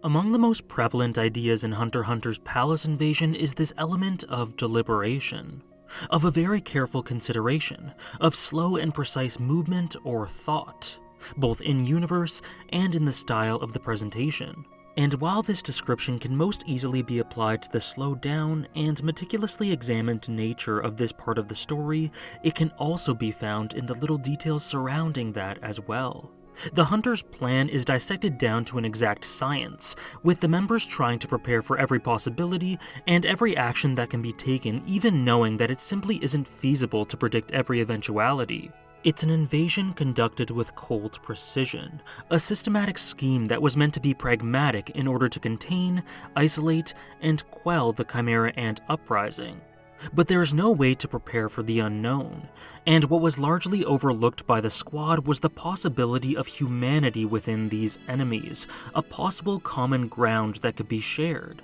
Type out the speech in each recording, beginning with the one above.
Among the most prevalent ideas in Hunter x Hunter's palace invasion is this element of deliberation, of a very careful consideration, of slow and precise movement or thought, both in-universe and in the style of the presentation. And while this description can most easily be applied to the slowed down and meticulously examined nature of this part of the story, it can also be found in the little details surrounding that as well. The Hunter's plan is dissected down to an exact science, with the members trying to prepare for every possibility and every action that can be taken, even knowing that it simply isn't feasible to predict every eventuality. It's an invasion conducted with cold precision, a systematic scheme that was meant to be pragmatic in order to contain, isolate, and quell the Chimera ant uprising. But there is no way to prepare for the unknown, and what was largely overlooked by the squad was the possibility of humanity within these enemies, a possible common ground that could be shared.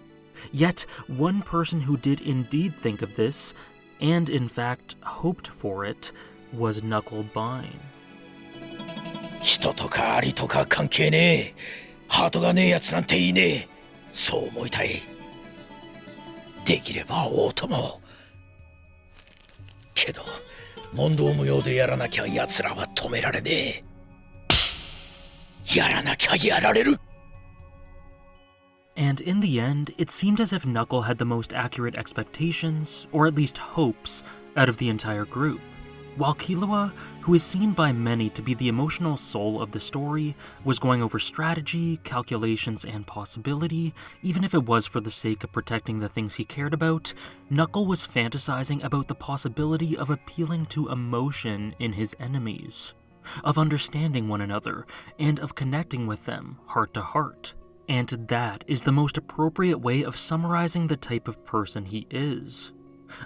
Yet, one person who did indeed think of this, and in fact hoped for it, was Knuckle Bine. 人とかアリとか関係ねえ。ハートがねえやつなんていねえ。そう思いたい。できれば王とも。けど、問答無用でやらなきゃ奴らは止められねえ。やらなきゃやられる。 And in the end, it seemed as if Knuckle had the most accurate expectations, or at least hopes, out of the entire group. While Killua, who is seen by many to be the emotional soul of the story, was going over strategy, calculations, and possibility, even if it was for the sake of protecting the things he cared about, Knuckle was fantasizing about the possibility of appealing to emotion in his enemies, of understanding one another, and of connecting with them heart to heart. And that is the most appropriate way of summarizing the type of person he is.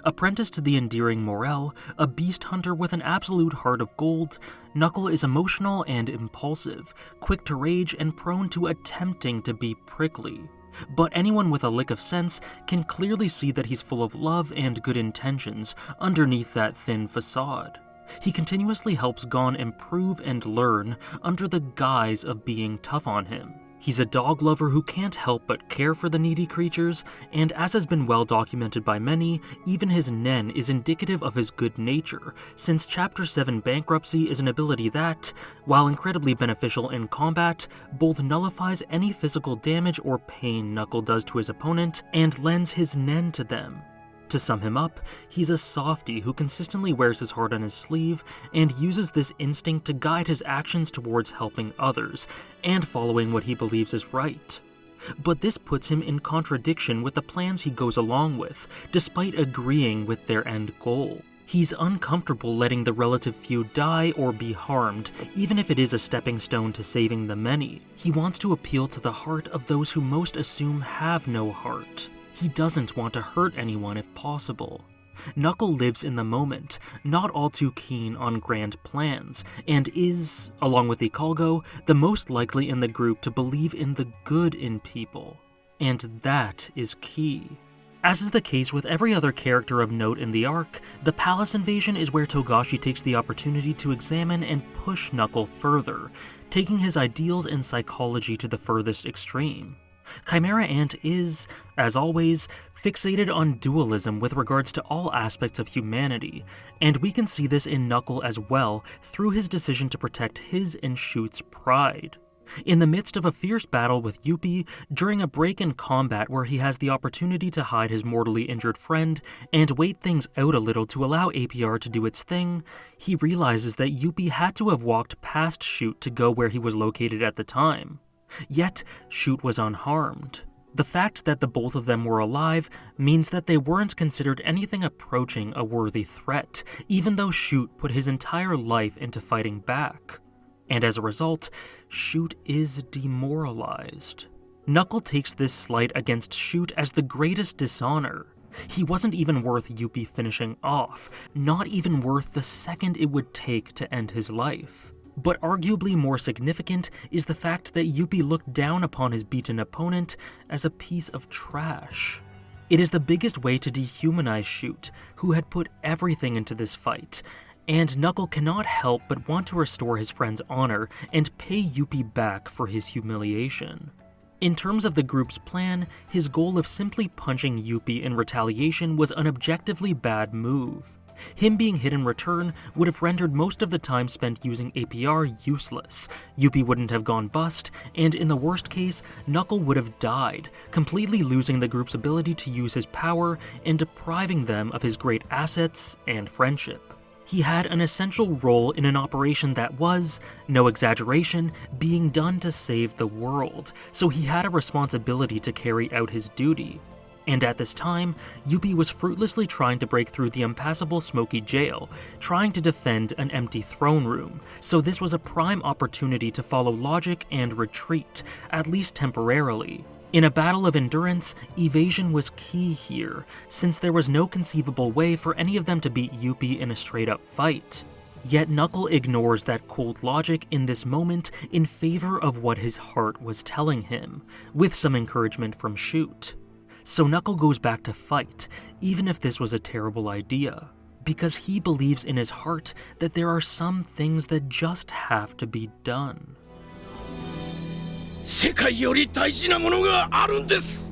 Apprenticed to the endearing Morel, a beast hunter with an absolute heart of gold, Knuckle is emotional and impulsive, quick to rage and prone to attempting to be prickly. But anyone with a lick of sense can clearly see that he's full of love and good intentions underneath that thin facade. He continuously helps Gon improve and learn under the guise of being tough on him. He's a dog lover who can't help but care for the needy creatures, and as has been well documented by many, even his Nen is indicative of his good nature, since Chapter 7 Bankruptcy is an ability that, while incredibly beneficial in combat, both nullifies any physical damage or pain Knuckle does to his opponent, and lends his Nen to them. To sum him up, he's a softie who consistently wears his heart on his sleeve and uses this instinct to guide his actions towards helping others and following what he believes is right. But this puts him in contradiction with the plans he goes along with, despite agreeing with their end goal. He's uncomfortable letting the relative few die or be harmed, even if it is a stepping stone to saving the many. He wants to appeal to the heart of those who most assume have no heart. He doesn't want to hurt anyone if possible. Knuckle lives in the moment, not all too keen on grand plans, and is, along with Ikalgo, the most likely in the group to believe in the good in people. And that is key. As is the case with every other character of note in the arc, the palace invasion is where Togashi takes the opportunity to examine and push Knuckle further, taking his ideals and psychology to the furthest extreme. Chimera Ant is, as always, fixated on dualism with regards to all aspects of humanity, and we can see this in Knuckle as well through his decision to protect his and Shoot's pride. In the midst of a fierce battle with Yuppie, during a break in combat where he has the opportunity to hide his mortally injured friend and wait things out a little to allow APR to do its thing, he realizes that Yuppie had to have walked past Shoot to go where he was located at the time. Yet, Shoot was unharmed. The fact that the both of them were alive means that they weren't considered anything approaching a worthy threat, even though Shoot put his entire life into fighting back. And as a result, Shoot is demoralized. Knuckle takes this slight against Shoot as the greatest dishonor. He wasn't even worth Yuppie finishing off, not even worth the second it would take to end his life. But arguably more significant is the fact that Yuppie looked down upon his beaten opponent as a piece of trash. It is the biggest way to dehumanize Shoot, who had put everything into this fight, and Knuckle cannot help but want to restore his friend's honor and pay Yuppie back for his humiliation. In terms of the group's plan, his goal of simply punching Yuppie in retaliation was an objectively bad move. Him being hit in return would have rendered most of the time spent using APR useless. Yuppie wouldn't have gone bust, and in the worst case, Knuckle would have died, completely losing the group's ability to use his power and depriving them of his great assets and friendship. He had an essential role in an operation that was, no exaggeration, being done to save the world, so he had a responsibility to carry out his duty. And at this time, Yuppie was fruitlessly trying to break through the impassable smoky jail, trying to defend an empty throne room, so this was a prime opportunity to follow logic and retreat, at least temporarily. In a battle of endurance, evasion was key here, since there was no conceivable way for any of them to beat Yuppie in a straight-up fight. Yet Knuckle ignores that cold logic in this moment in favor of what his heart was telling him, with some encouragement from Shoot. So Knuckle goes back to fight, even if this was a terrible idea, because he believes in his heart that there are some things that just have to be done. 世界より大事なものがあるんです。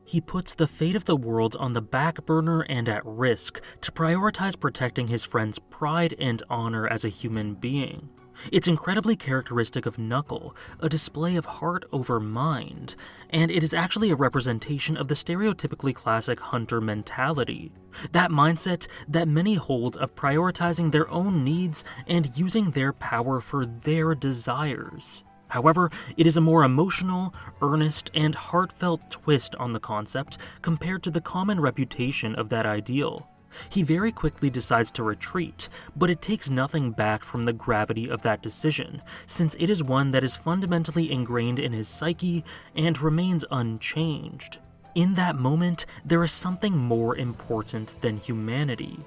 He puts the fate of the world on the back burner and at risk to prioritize protecting his friend's pride and honor as a human being. It's incredibly characteristic of Knuckle, a display of heart over mind, and it is actually a representation of the stereotypically classic hunter mentality. That mindset that many hold of prioritizing their own needs and using their power for their desires. However, it is a more emotional, earnest, and heartfelt twist on the concept compared to the common reputation of that ideal. He very quickly decides to retreat, but it takes nothing back from the gravity of that decision, since it is one that is fundamentally ingrained in his psyche and remains unchanged. In that moment, there is something more important than humanity.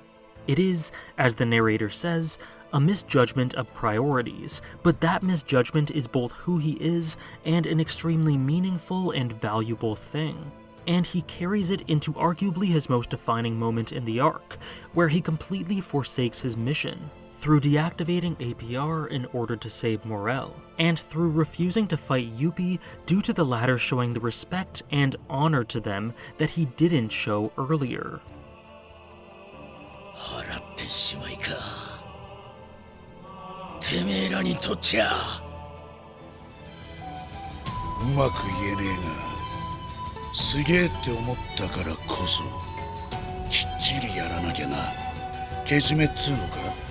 It is, as the narrator says, a misjudgment of priorities, but that misjudgment is both who he is and an extremely meaningful and valuable thing. And he carries it into arguably his most defining moment in the arc, where he completely forsakes his mission, through deactivating APR in order to save Morel, and through refusing to fight Yuppie due to the latter showing the respect and honor to them that he didn't show earlier. 払ってしまいか。てめえらにとっちゃ。うまく言えねえが。 すげえって思ったからこそきっちりやらなきゃなけじめっつうのか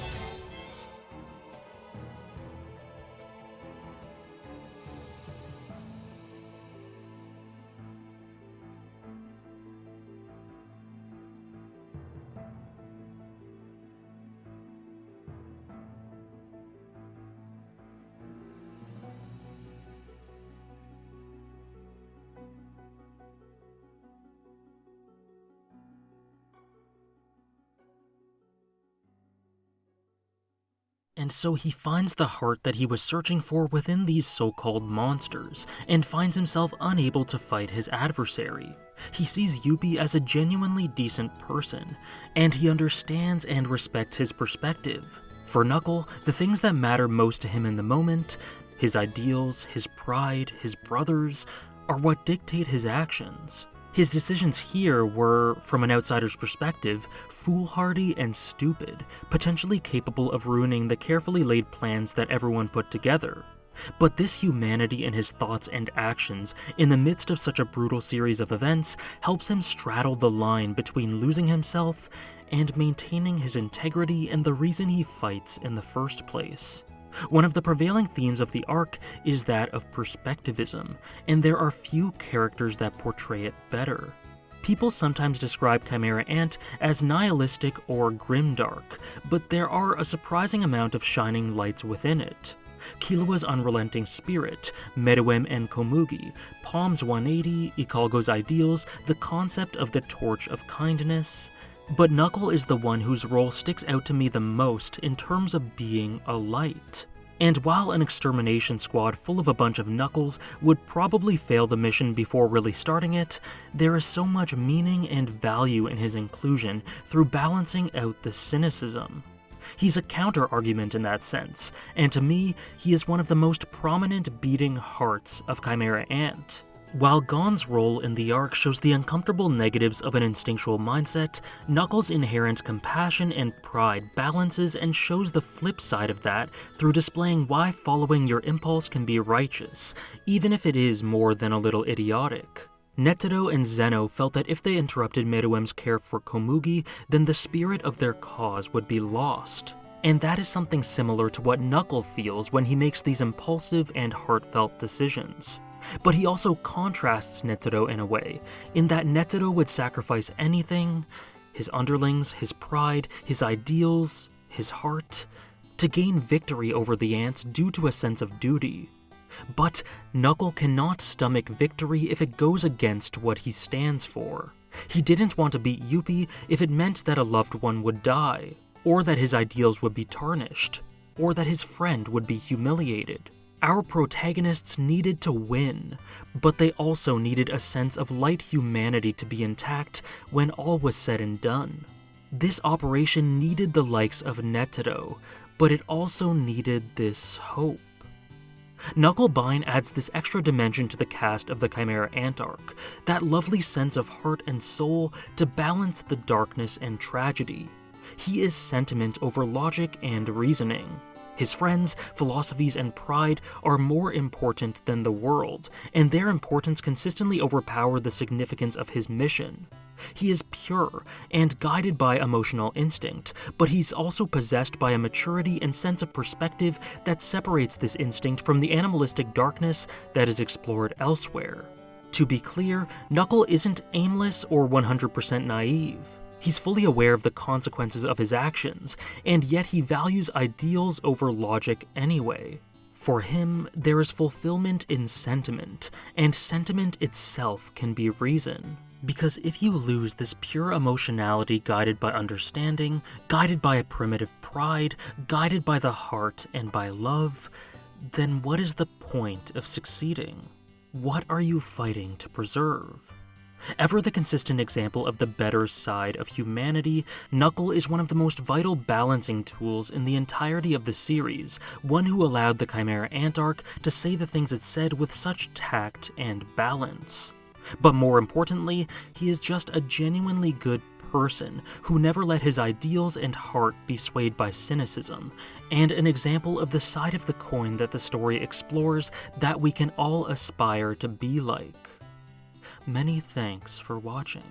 And so he finds the heart that he was searching for within these so-called monsters, and finds himself unable to fight his adversary. He sees Yuppie as a genuinely decent person, and he understands and respects his perspective. For Knuckle, the things that matter most to him in the moment, his ideals, his pride, his brothers, are what dictate his actions. His decisions here were, from an outsider's perspective, foolhardy and stupid, potentially capable of ruining the carefully laid plans that everyone put together. But this humanity in his thoughts and actions, in the midst of such a brutal series of events, helps him straddle the line between losing himself and maintaining his integrity and the reason he fights in the first place. One of the prevailing themes of the arc is that of perspectivism, and there are few characters that portray it better. People sometimes describe Chimera Ant as nihilistic or grimdark, but there are a surprising amount of shining lights within it. Killua's unrelenting spirit, Meruem and Komugi, Palm's 180, Ikalgo's ideals, the concept of the torch of kindness. But Knuckle is the one whose role sticks out to me the most in terms of being a light. And while an extermination squad full of a bunch of Knuckles would probably fail the mission before really starting it, there is so much meaning and value in his inclusion through balancing out the cynicism. He's a counter-argument in that sense, and to me, he is one of the most prominent beating hearts of Chimera Ant. While Gon's role in the arc shows the uncomfortable negatives of an instinctual mindset, Knuckle's inherent compassion and pride balances and shows the flip side of that through displaying why following your impulse can be righteous, even if it is more than a little idiotic. Netero and Zeno felt that if they interrupted Meruem's care for Komugi, then the spirit of their cause would be lost. And that is something similar to what Knuckle feels when he makes these impulsive and heartfelt decisions. But he also contrasts Netero in a way, in that Netero would sacrifice anything, his underlings, his pride, his ideals, his heart, to gain victory over the ants due to a sense of duty. But Knuckle cannot stomach victory if it goes against what he stands for. He didn't want to beat Yuppie if it meant that a loved one would die, or that his ideals would be tarnished, or that his friend would be humiliated. Our protagonists needed to win, but they also needed a sense of light humanity to be intact when all was said and done. This operation needed the likes of Netero, but it also needed this hope. Knuckle Bine adds this extra dimension to the cast of the Chimera Ant arc, that lovely sense of heart and soul to balance the darkness and tragedy. He is sentiment over logic and reasoning. His friends, philosophies, and pride are more important than the world, and their importance consistently overpower the significance of his mission. He is pure and guided by emotional instinct, but he's also possessed by a maturity and sense of perspective that separates this instinct from the animalistic darkness that is explored elsewhere. To be clear, Knuckle isn't aimless or 100% naive. He's fully aware of the consequences of his actions, and yet he values ideals over logic anyway. For him, there is fulfillment in sentiment, and sentiment itself can be reason. Because if you lose this pure emotionality guided by understanding, guided by a primitive pride, guided by the heart and by love, then what is the point of succeeding? What are you fighting to preserve? Ever the consistent example of the better side of humanity, Knuckle is one of the most vital balancing tools in the entirety of the series, one who allowed the Chimera Ant arc to say the things it said with such tact and balance. But more importantly, he is just a genuinely good person who never let his ideals and heart be swayed by cynicism, and an example of the side of the coin that the story explores that we can all aspire to be like. Many thanks for watching.